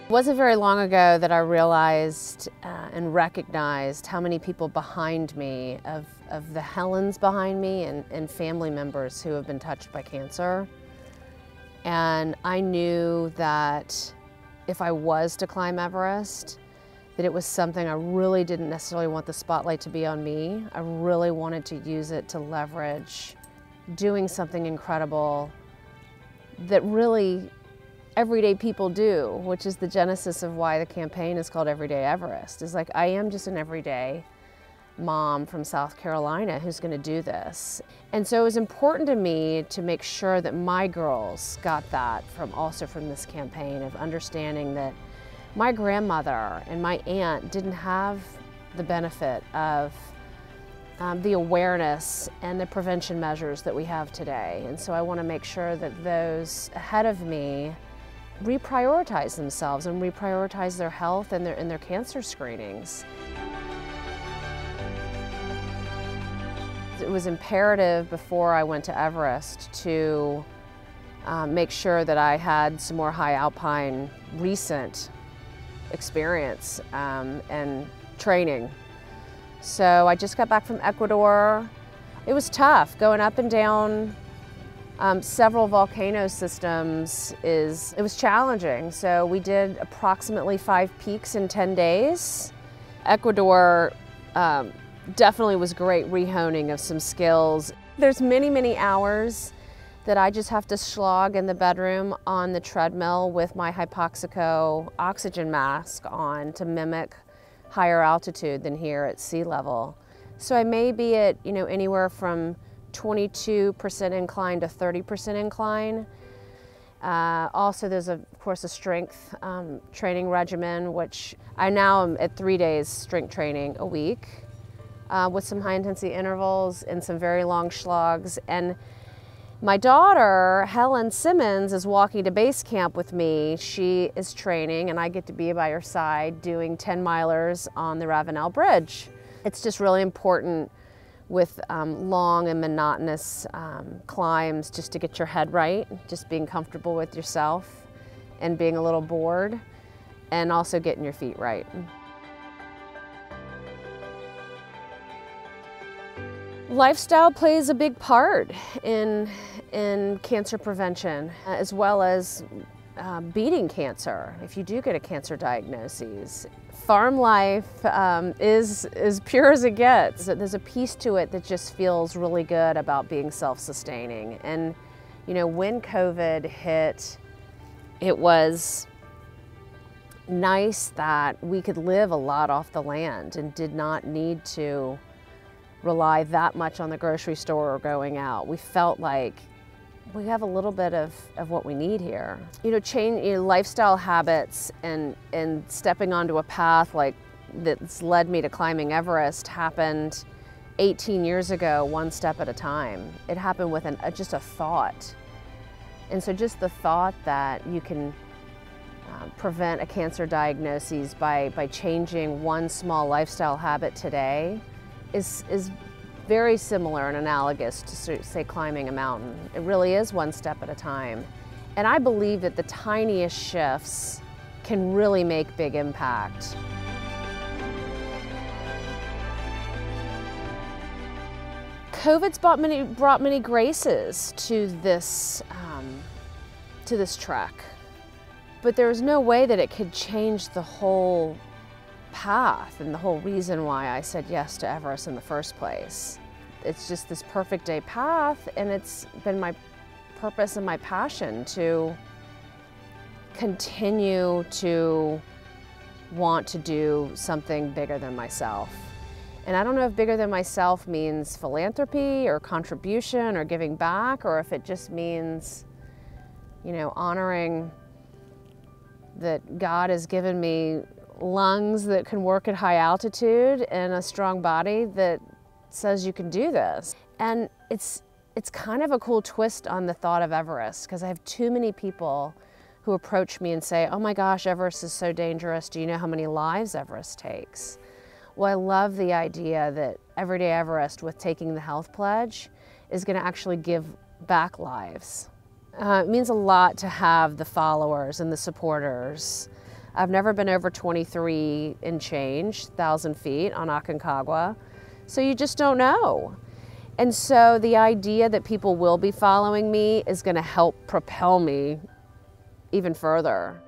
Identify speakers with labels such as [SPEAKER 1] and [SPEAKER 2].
[SPEAKER 1] It wasn't very long ago that I realized and recognized how many people behind me, of the Helens behind me and family members who have been touched by cancer. And I knew that if I was to climb Everest, that it was something I really didn't necessarily want the spotlight to be on me. I really wanted to use it to leverage doing something incredible that really everyday people do, which is the genesis of why the campaign is called Everyday Everest. Is like, I am just an everyday mom from South Carolina who's going to do this. And so it was important to me to make sure that my girls got that also from this campaign, of understanding that my grandmother and my aunt didn't have the benefit of the awareness and the prevention measures that we have today. And so I want to make sure that those ahead of me reprioritize themselves and reprioritize their health and their cancer screenings. It was imperative before I went to Everest to make sure that I had some more high alpine recent experience and training. So I just got back from Ecuador. It was tough going up and down several volcano systems. It was challenging. So we did approximately 5 peaks in 10 days. Ecuador definitely was great rehoning of some skills. There's many, many hours that I just have to slog in the bedroom on the treadmill with my hypoxico oxygen mask on to mimic higher altitude than here at sea level. So I may be at anywhere from 22% incline to 30% incline. Also, there's of course a strength training regimen, which I now am at 3 days strength training a week with some high intensity intervals and some very long slogs. And my daughter, Helen Simmons, is walking to base camp with me. She is training and I get to be by her side doing 10-milers on the Ravenel Bridge. It's just really important with long and monotonous climbs just to get your head right, just being comfortable with yourself and being a little bored, and also getting your feet right. Lifestyle plays a big part in cancer prevention, as well as beating cancer if you do get a cancer diagnosis. Farm life is as pure as it gets. There's a piece to it that just feels really good about being self-sustaining. And when COVID hit, it was nice that we could live a lot off the land and did not need to rely that much on the grocery store or going out. We felt like we have a little bit of what we need here. Change lifestyle habits and stepping onto a path like that's led me to climbing Everest happened 18 years ago, one step at a time. It happened with just a thought. And so just the thought that you can prevent a cancer diagnosis by changing one small lifestyle habit today is very similar and analogous to, say, climbing a mountain. It really is one step at a time. And I believe that the tiniest shifts can really make big impact. COVID's brought many graces to this trek, but there's no way that it could change the whole path and the whole reason why I said yes to Everest in the first place. It's just this perfect day path, and it's been my purpose and my passion to continue to want to do something bigger than myself. And I don't know if bigger than myself means philanthropy or contribution or giving back, or if it just means, honoring that God has given me lungs that can work at high altitude and a strong body that says you can do this. And it's kind of a cool twist on the thought of Everest, because I have too many people who approach me and say, oh my gosh, Everest is so dangerous. Do you know how many lives Everest takes? Well, I love the idea that Everyday Everest, with taking the health pledge, is going to actually give back lives. It means a lot to have the followers and the supporters I've never been over 23 and change thousand feet on Aconcagua. So you just don't know. And so the idea that people will be following me is going to help propel me even further.